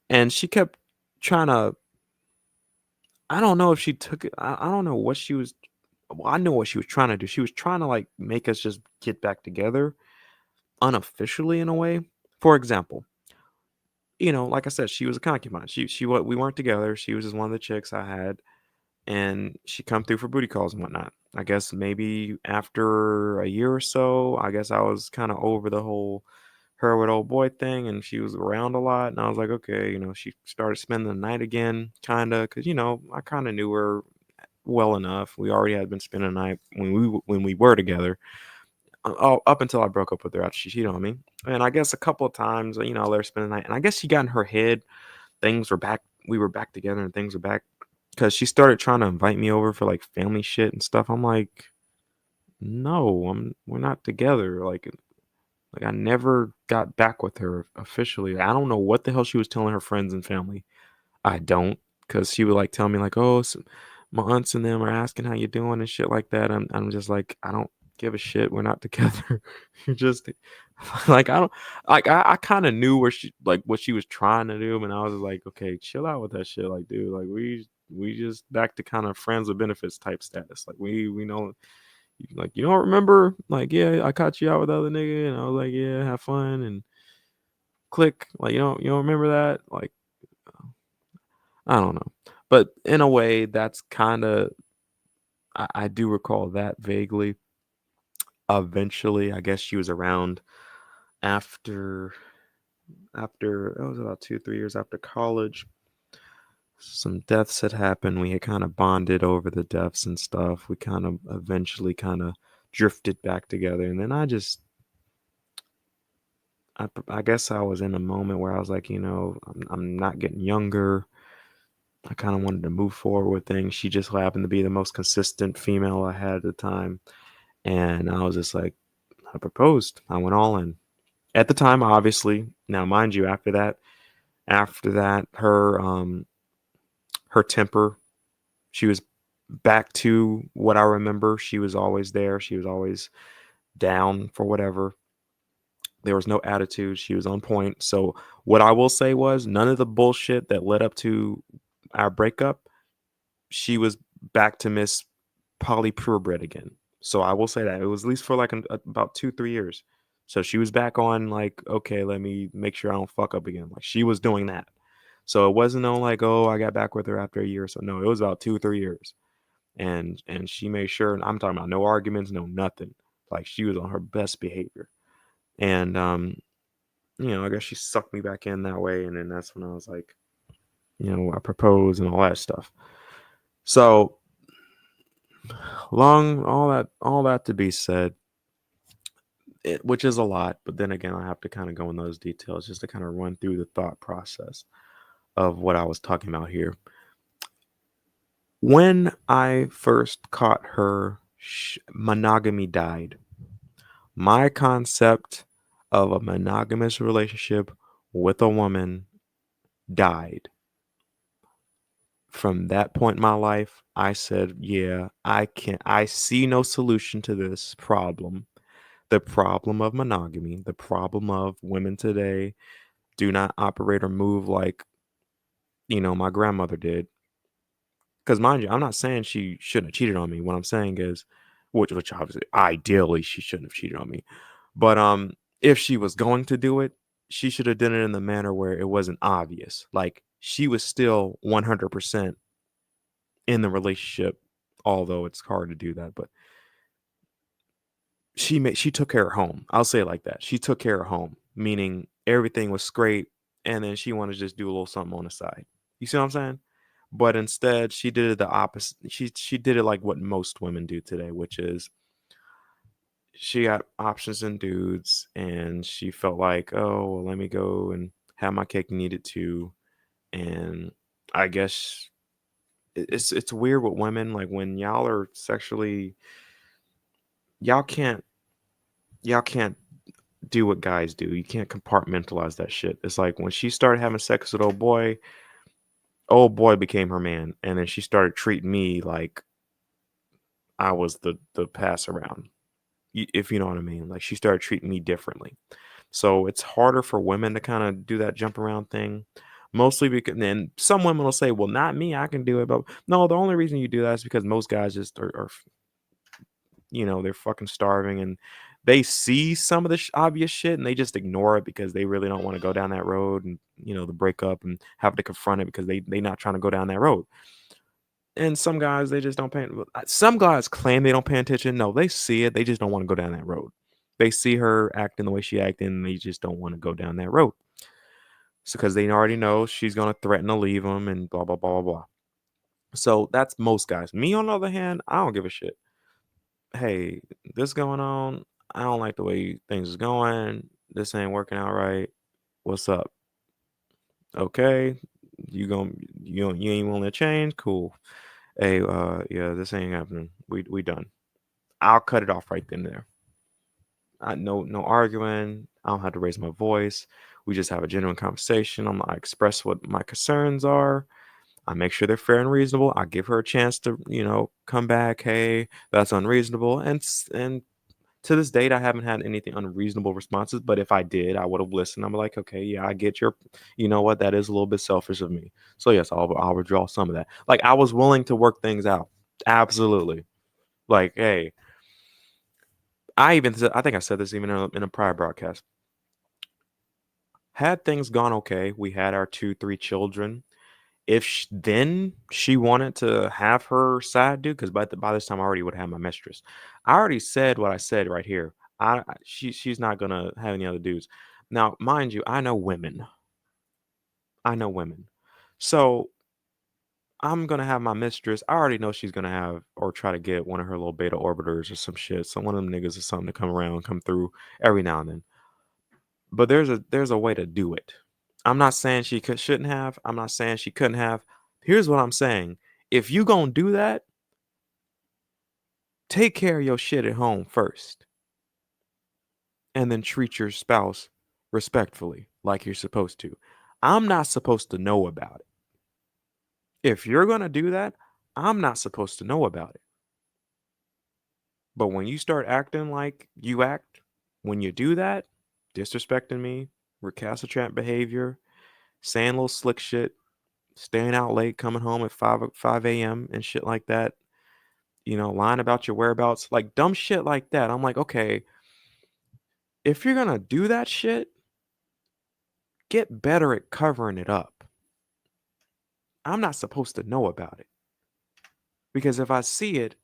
And she kept trying to, I don't know if she took it, I don't know what she was, well, I know what she was trying to do. She was trying to like make us just get back together unofficially in a way. For example, like I said, she was a concubine. She what we weren't together. She was just one of the chicks I had, and she come through for booty calls and whatnot. I guess maybe after a year or so, I guess I was kind of over the whole her with old boy thing, and she was around a lot, and I was like, okay, she started spending the night again, kind of, because I kind of knew her well enough. We already had been spending the night when we were together. Up until I broke up with her after she cheated on me, and I guess a couple of times, I let her spend the night, and I guess she got in her head things were back. We were back together, and things were back because she started trying to invite me over for like family shit and stuff. I'm like, no, we're not together. Like I never got back with her officially. I don't know what the hell she was telling her friends and family. I don't, because she would like tell me like, oh, my aunts and them are asking how you doing and shit like that. I'm just like, I don't give a shit. We're not together. You just like I don't like I kind of knew where she like what she was trying to do, and I was like, okay, chill out with that shit. Like, dude, like we just back to kind of friends with benefits type status. Like we know like you don't remember, like, yeah, I caught you out with the other nigga, and I was like, yeah, have fun and click. Like you don't remember that? Like, I don't know. But in a way, that's kind of I do recall that vaguely. Eventually, I guess she was around after after it was about 2 3 years after college. Some deaths had happened. We had kind of bonded over the deaths and stuff. We kind of eventually kind of drifted back together, and then I guess I was in a moment where I was like, I'm not getting younger. I kind of wanted to move forward with things. She just happened to be the most consistent female I had at the time, and I was just like, I proposed. I went all in. At the time, obviously. Now, mind you, after that, her temper, she was back to what I remember. She was always there. She was always down for whatever. There was no attitude. She was on point. So what I will say was none of the bullshit that led up to our breakup, she was back to Miss Polly Purebred again. So I will say that it was at least for like about 2 3 years. So she was back on like, okay, let me make sure I don't fuck up again. Like she was doing that. So it wasn't on like, oh, I got back with her after a year or so. No, it was about 2 3 years, and she made sure. And I'm talking about no arguments, no nothing. Like she was on her best behavior, and I guess she sucked me back in that way, and then that's when I was like, I proposed and all that stuff. So long, all that to be said, which is a lot, but then again, I have to kind of go in those details just to kind of run through the thought process of what I was talking about here. When I first caught her, monogamy died. My concept of a monogamous relationship with a woman died. From that point in my life, I said, yeah, I see no solution to this problem. The problem of monogamy, the problem of women today do not operate or move like, my grandmother did. Because mind you, I'm not saying she shouldn't have cheated on me. What I'm saying is, which obviously ideally she shouldn't have cheated on me. But if she was going to do it, she should have done it in the manner where it wasn't obvious. Like she was still 100% in the relationship, although it's hard to do that. But she took care of home. I'll say it like that. She took care of home, meaning everything was great, and then she wanted to just do a little something on the side. You see what I'm saying? But instead, she did it the opposite. She did it like what most women do today, which is she got options in dudes, and she felt like, oh, well, let me go and have my cake and eat it too. And I guess it's weird with women, like when y'all are sexually, y'all can't y'all can't do what guys do. You can't compartmentalize that shit. It's like when she started having sex with old boy became her man, and then she started treating me like I was the pass around. If you know what I mean. Like she started treating me differently. So it's harder for women to kind of do that jump around thing. Mostly because then some women will say, well, not me, I can do it. But no, the only reason you do that is because most guys just are they're fucking starving and they see some of the obvious shit and they just ignore it because they really don't want to go down that road and the breakup and have to confront it because they not trying to go down that road. And some guys, they just don't pay. Some guys claim they don't pay attention. No, they see it. They just don't want to go down that road. They see her acting the way she acting, and they just don't want to go down that road. So because they already know she's gonna threaten to leave them and blah blah blah blah blah. So that's most guys. Me on the other hand, I don't give a shit. Hey, this going on. I don't like the way things is going. This ain't working out right. What's up? Okay, you ain't willing to change? Cool. Hey, yeah, this ain't happening. We done. I'll cut it off right then and there. No arguing. I don't have to raise my voice. We just have a genuine conversation. I express what my concerns are, I make sure they're fair and reasonable. I give her a chance to, come back. Hey, that's unreasonable. And to this date, I haven't had anything unreasonable responses. But if I did, I would have listened. I'm like, okay, yeah, I get your, you know what, that is a little bit selfish of me. So yes, I'll withdraw some of that. Like I was willing to work things out. Absolutely. Like, hey, I think I said this even in a prior broadcast. Had things gone okay, we had our 2, 3 children. If then she wanted to have her side dude, because by this time I already would have my mistress. I already said what I said right here. She's not gonna have any other dudes. Now, mind you, I know women. I know women. So I'm gonna have my mistress. I already know she's gonna have or try to get one of her little beta orbiters or some shit. So one of them niggas or something to come around, come through every now and then. But there's a way to do it. I'm not saying shouldn't have. I'm not saying she couldn't have. Here's what I'm saying. If you gonna do that, take care of your shit at home first, and then treat your spouse respectfully, like you're supposed to. I'm not supposed to know about it. If you're gonna do that, I'm not supposed to know about it. But when you start acting like you act, when you do that, disrespecting me, recalcitrant behavior, saying little slick shit, staying out late, coming home at 5 a.m. and shit like that, lying about your whereabouts, like dumb shit like that. I'm like, okay, if you're gonna do that shit, get better at covering it up. I'm not supposed to know about it because if I see it,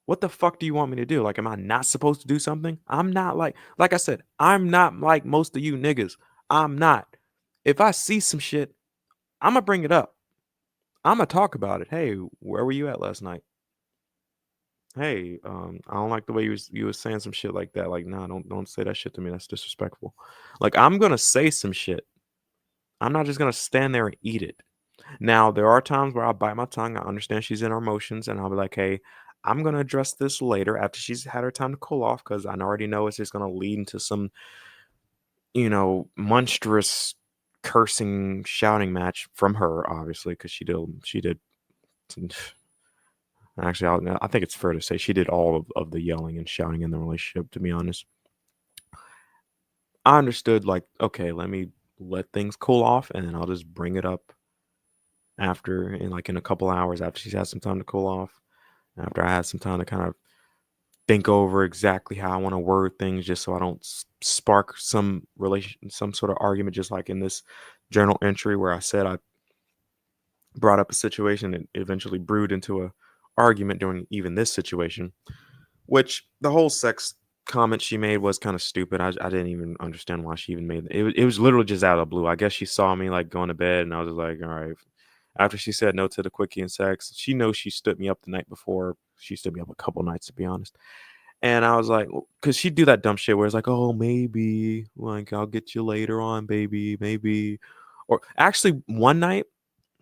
what the fuck do you want me to do? Like, am I not supposed to do something? I'm not like I said, I'm not like most of you niggas. I'm not. If I see some shit, I'm gonna bring it up. I'm gonna talk about it. Hey, where were you at last night? Hey, I don't like the way you was saying some shit like that. Like, nah, don't say that shit to me. That's disrespectful. Like, I'm gonna say some shit. I'm not just gonna stand there and eat it. Now, there are times where I'll bite my tongue. I understand she's in her emotions, and I'll be like, hey, I'm gonna address this later after she's had her time to cool off, because I already know it's just gonna lead into some, monstrous cursing, shouting match from her, obviously, because she did. Actually, I think it's fair to say she did all of the yelling and shouting in the relationship, to be honest. I understood, like, okay, let me let things cool off and then I'll just bring it up after, in a couple hours after she's had some time to cool off, after I had some time to kind of think over exactly how I want to word things just so I don't spark some sort of argument, just like in this journal entry where I said I brought up a situation and eventually brewed into a argument during even this situation. Which the whole sex comment she made was kind of stupid. I didn't even understand why she even made it. It was literally just out of the blue. I guess she saw me like going to bed, and I was just like, all right. After she said no to the quickie and sex, she knows she stood me up the night before. She stood me up a couple nights, to be honest. And I was like, because she'd do that dumb shit where it's like, oh, maybe, like, I'll get you later on, baby, maybe. Or actually, one night,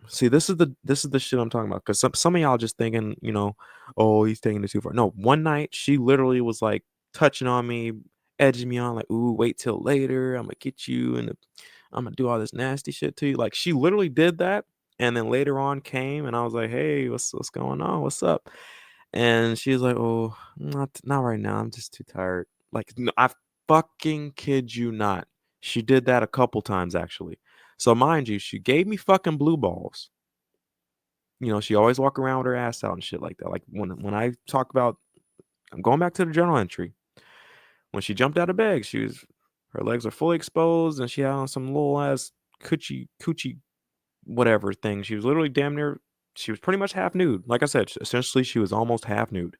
see, this is the shit I'm talking about. Because some of y'all just thinking, oh, he's taking it too far. No, one night she literally was like touching on me, edging me on, like, ooh, wait till later. I'm gonna get you and I'm gonna do all this nasty shit to you. Like she literally did that, and then later on came and I was like, hey, what's going on? What's up? And she was like, oh, not right now. I'm just too tired. Like, no, I fucking kid you not. She did that a couple times actually. So mind you, she gave me fucking blue balls. She always walk around with her ass out and shit like that. Like when I talk about, I'm going back to the journal entry. When she jumped out of bed, her legs are fully exposed and she had on some little ass coochie whatever thing. She was literally damn near. She was pretty much half nude. Like I said, essentially she was almost half nude.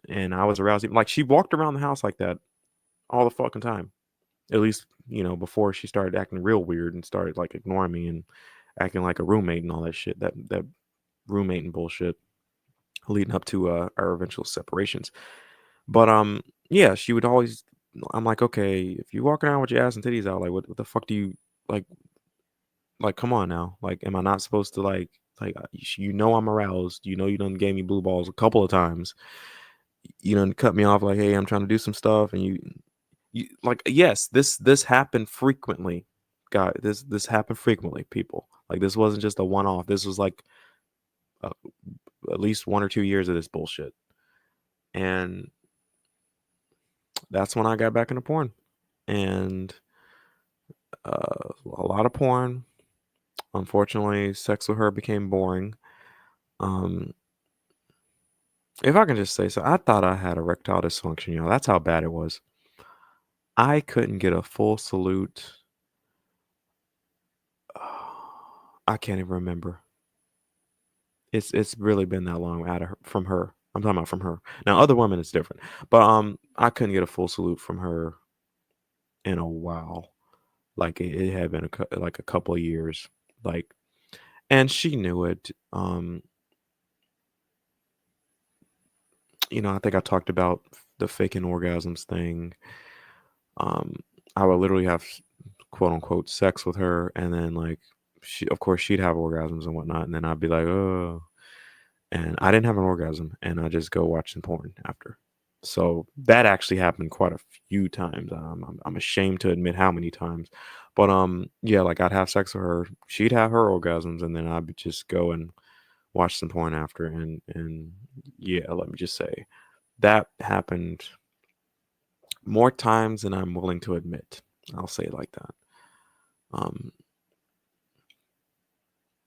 And I was aroused. Like she walked around the house like that all the fucking time. At least before she started acting real weird and started like ignoring me and acting like a roommate and all that shit. That roommate and bullshit leading up to our eventual separations. But yeah, she would always. I'm like, okay, if you walking around with your ass and titties out, like, what the fuck do you like? Like, come on now. Like, am I not supposed to like? I'm aroused. You done gave me blue balls a couple of times. You done cut me off like, hey, I'm trying to do some stuff, and you like, yes, this happened frequently. God, this happened frequently, people. Like this wasn't just a one off. This was like uh, at least 1 or 2 years of this bullshit. And that's when I got back into porn. And a lot of porn. Unfortunately, sex with her became boring. Um, if I can just say so, I thought I had erectile dysfunction, That's how bad it was. I couldn't get a full salute. I can't even remember. It's really been that long out of her, from her. I'm talking about from her. Now, other women it's different, but I couldn't get a full salute from her in a while. Like it had been like a couple of years, like, and she knew it. I think I talked about the faking orgasms thing. Um, I would literally have quote unquote sex with her, and then like of course, she'd have orgasms and whatnot, and then I'd be like, oh, and I didn't have an orgasm, and I just go watch some porn after. So that actually happened quite a few times. I'm ashamed to admit how many times, but yeah, like I'd have sex with her, she'd have her orgasms, and then I'd just go and watch some porn after, and yeah, let me just say that happened more times than I'm willing to admit. I'll say it like that. Um,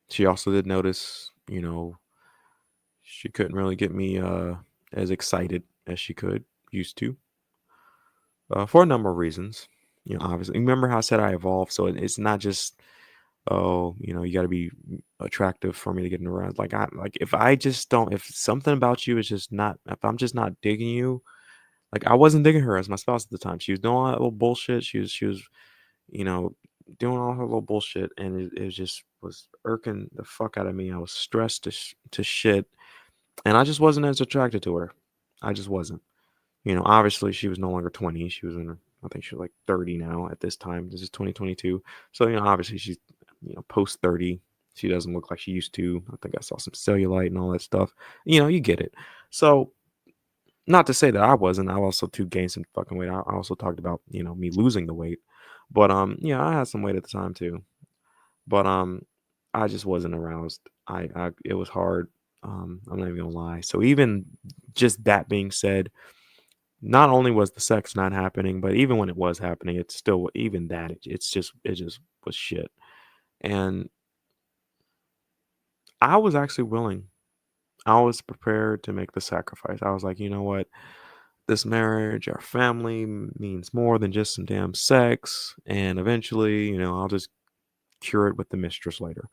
she also did notice, she couldn't really get me as excited as she could used to, for a number of reasons. Obviously, remember how I said I evolved, so it's not just oh, you got to be attractive for me to get around. Like if I just don't, if something about you is just not, if I'm just not digging you, like I wasn't digging her as my spouse at the time. She was doing all that little bullshit. She was you know, doing all her little bullshit, and it just was irking the fuck out of me. I was stressed to shit, and I just wasn't as attracted to her. I just wasn't. Obviously she was no longer 20. She was in her, I think she was like 30 now at this time. This is 2022. So, obviously she's, post 30. She doesn't look like she used to. I think I saw some cellulite and all that stuff. You get it. So, not to say that I wasn't. I also too gained some fucking weight. I also talked about, me losing the weight. But yeah, I had some weight at the time too. But I just wasn't aroused. I it was hard. I'm not even gonna lie. So even just that being said, not only was the sex not happening, but even when it was happening, it's still even that it just was shit. And I was actually willing. I was prepared to make the sacrifice. I was like, you know what? This marriage, our family means more than just some damn sex. And eventually, I'll just cure it with the mistress later.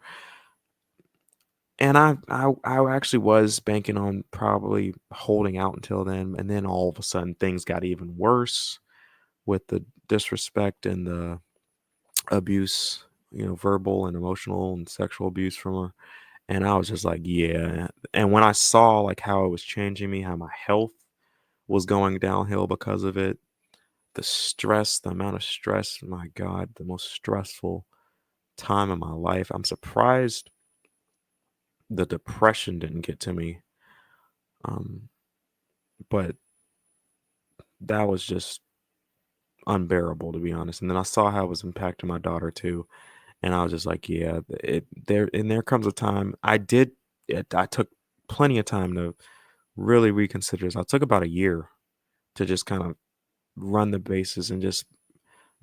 And I actually was banking on probably holding out until then, and then all of a sudden things got even worse with the disrespect and the abuse, verbal and emotional and sexual abuse from her. And I was just like, yeah. And when I saw like how it was changing me, how my health was going downhill because of it, the stress, the amount of stress, my God, the most stressful time of my life. I'm surprised the depression didn't get to me. Um, but that was just unbearable to be honest. And then I saw how it was impacting my daughter too. And I was just like, yeah, there comes a time I took plenty of time to really reconsider this. I took about a year to just kind of run the bases and just,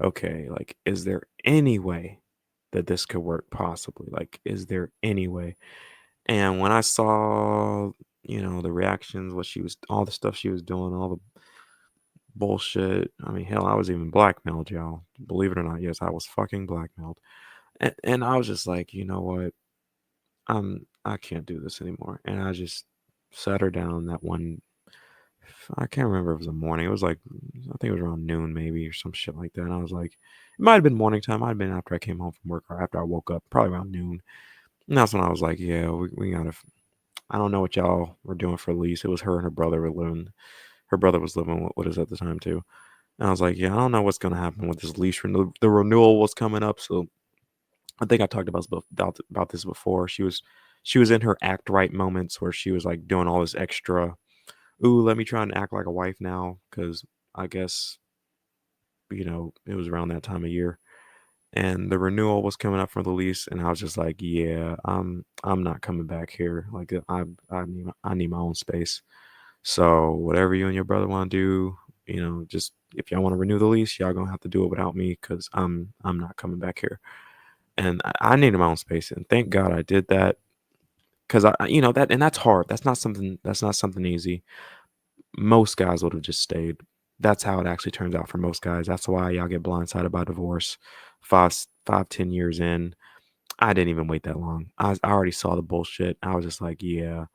okay, like, is there any way that this could work possibly? Like, is there any way? And when I saw, the reactions, all the stuff she was doing, all the bullshit. I mean, hell, I was even blackmailed, y'all. Believe it or not, yes, I was fucking blackmailed. And I was just like, you know what? I can't do this anymore. And I just sat her down that one. I can't remember if it was a morning. It was like I think it was around noon maybe or some shit like that. And I was like, it might have been morning time. Might have been after I came home from work or after I woke up, probably around noon. And that's when I was like, yeah, we gotta. I don't know what y'all were doing for lease. It was her and her brother were living. Her brother was living with us at the time too. And I was like, yeah, I don't know what's gonna happen with this lease renewal. The renewal was coming up, so I think I talked about this before. She was in her act right moments where she was like doing all this extra. Ooh, let me try and act like a wife now because I guess it was around that time of year, and the renewal was coming up for the lease, and I was just like, "Yeah, I'm not coming back here. Like, I need my own space. So whatever you and your brother want to do, just if y'all want to renew the lease, y'all gonna have to do it without me because I'm not coming back here." And I needed my own space, and thank God I did that because that and that's hard. That's not something easy. Most guys would have just stayed. That's how it actually turns out for most guys. That's why y'all get blindsided by divorce 10 years in. I didn't even wait that long. I already saw the bullshit. I was just like, yeah,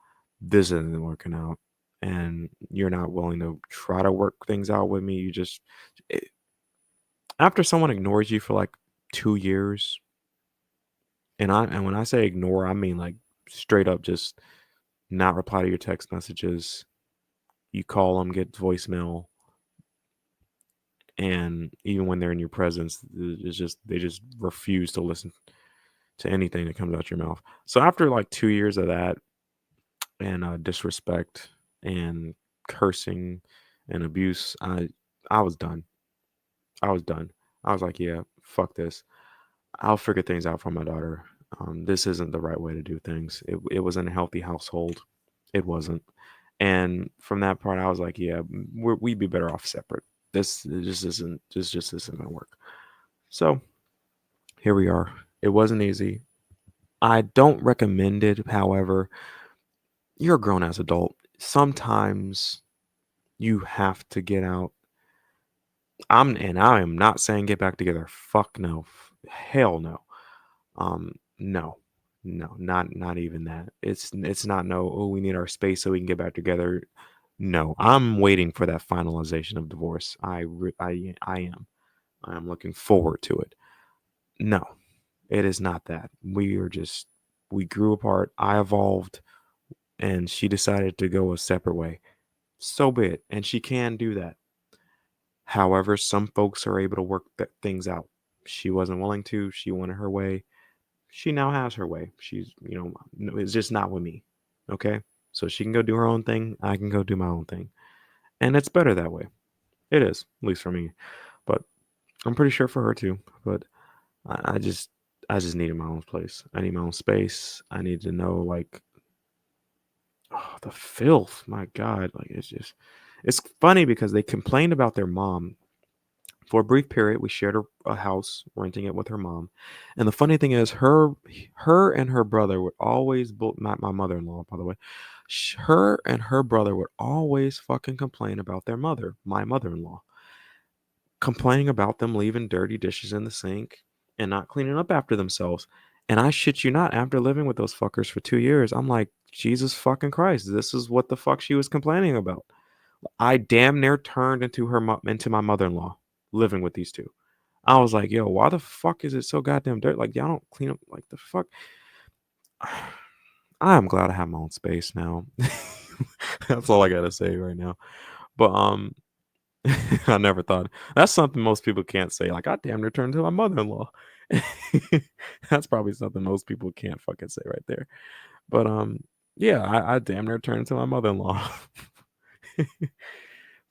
this isn't working out. And you're not willing to try to work things out with me. It, after someone ignores you for like 2 years, and when I say ignore, I mean like straight up just not reply to your text messages. You call them, get voicemail, and even when they're in your presence, they just refuse to listen to anything that comes out your mouth. So after like 2 years of that and disrespect and cursing and abuse, I was done. I was done. I was like, yeah, fuck this. I'll figure things out for my daughter. This isn't the right way to do things. It wasn't a healthy household. It wasn't. And from that part, I was like, yeah, we'd be better off separate. This just isn't gonna work. So here we are. It wasn't easy. I don't recommend it. However, you're a grown ass adult. Sometimes you have to get out. I am not saying get back together. Fuck no. Hell no. No. No, not even that. It's not no, oh, we need our space so we can get back together. No, I'm waiting for that finalization of divorce. I am. I am looking forward to it. No, it is not that. We grew apart. I evolved and she decided to go a separate way. So be it. And she can do that. However, some folks are able to work things out. She wasn't willing to. She wanted her way. She now has her way. It's just not with me. Okay? So she can go do her own thing. I can go do my own thing. And it's better that way. It is, at least for me. But I'm pretty sure for her too. But I just needed my own place. I need my own space. I need to know like, oh, the filth. My God. Like it's funny because they complained about their mom. For a brief period, we shared a house, renting it with her mom. And the funny thing is, her and her brother would always, my mother-in-law, by the way, her and her brother would always fucking complain about their mother, my mother-in-law, complaining about them leaving dirty dishes in the sink and not cleaning up after themselves. And I shit you not, after living with those fuckers for 2 years, I'm like, Jesus fucking Christ, this is what the fuck she was complaining about. I damn near turned into my mother-in-law living with these two. I was like, "Yo, why the fuck is it so goddamn dirty? Like, y'all don't clean up like the fuck." I am glad I have my own space now. That's all I gotta say right now. But I never thought that's something most people can't say. Like, I damn near turned to my mother-in-law. That's probably something most people can't fucking say right there. But yeah, I damn near turned into my mother-in-law.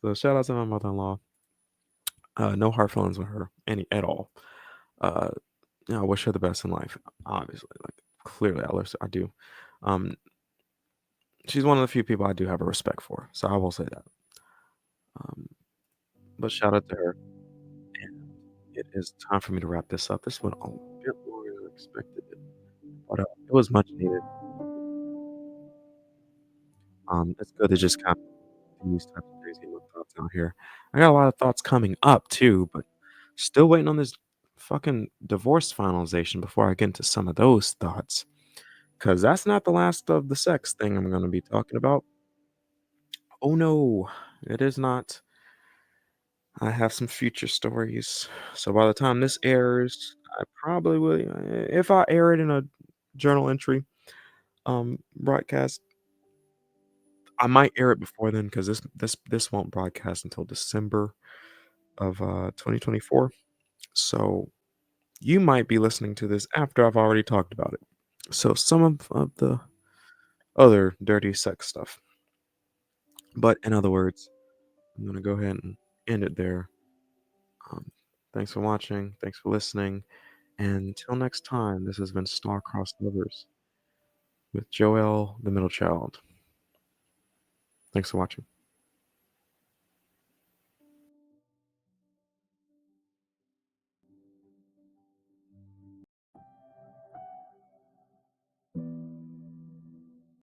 So shout out to my mother-in-law. No hard feelings with her any at all. Uh, I wish her the best in life. Obviously, like clearly, I do. Um, she's one of the few people I do have a respect for, so I will say that. Um, but shout out to her, and it is time for me to wrap this up. This went a bit longer than expected, but it was much needed. It's good to just kind of do these types of crazy little thoughts out here. I got a lot of thoughts coming up too, but still waiting on this fucking divorce finalization before I get into some of those thoughts. Because that's not the last of the sex thing I'm going to be talking about. Oh no, it is not. I have some future stories. So by the time this airs, I probably will. If I air it in a journal entry broadcast, I might air it before then because this won't broadcast until December of 2024. So you might be listening to this after I've already talked about it. So some of the other dirty sex stuff. But in other words, I'm gonna go ahead and end it there. Um, thanks for watching. Thanks for listening. And until next time, this has been Star-Crossed Lovers with Joel, the middle child. Thanks for watching.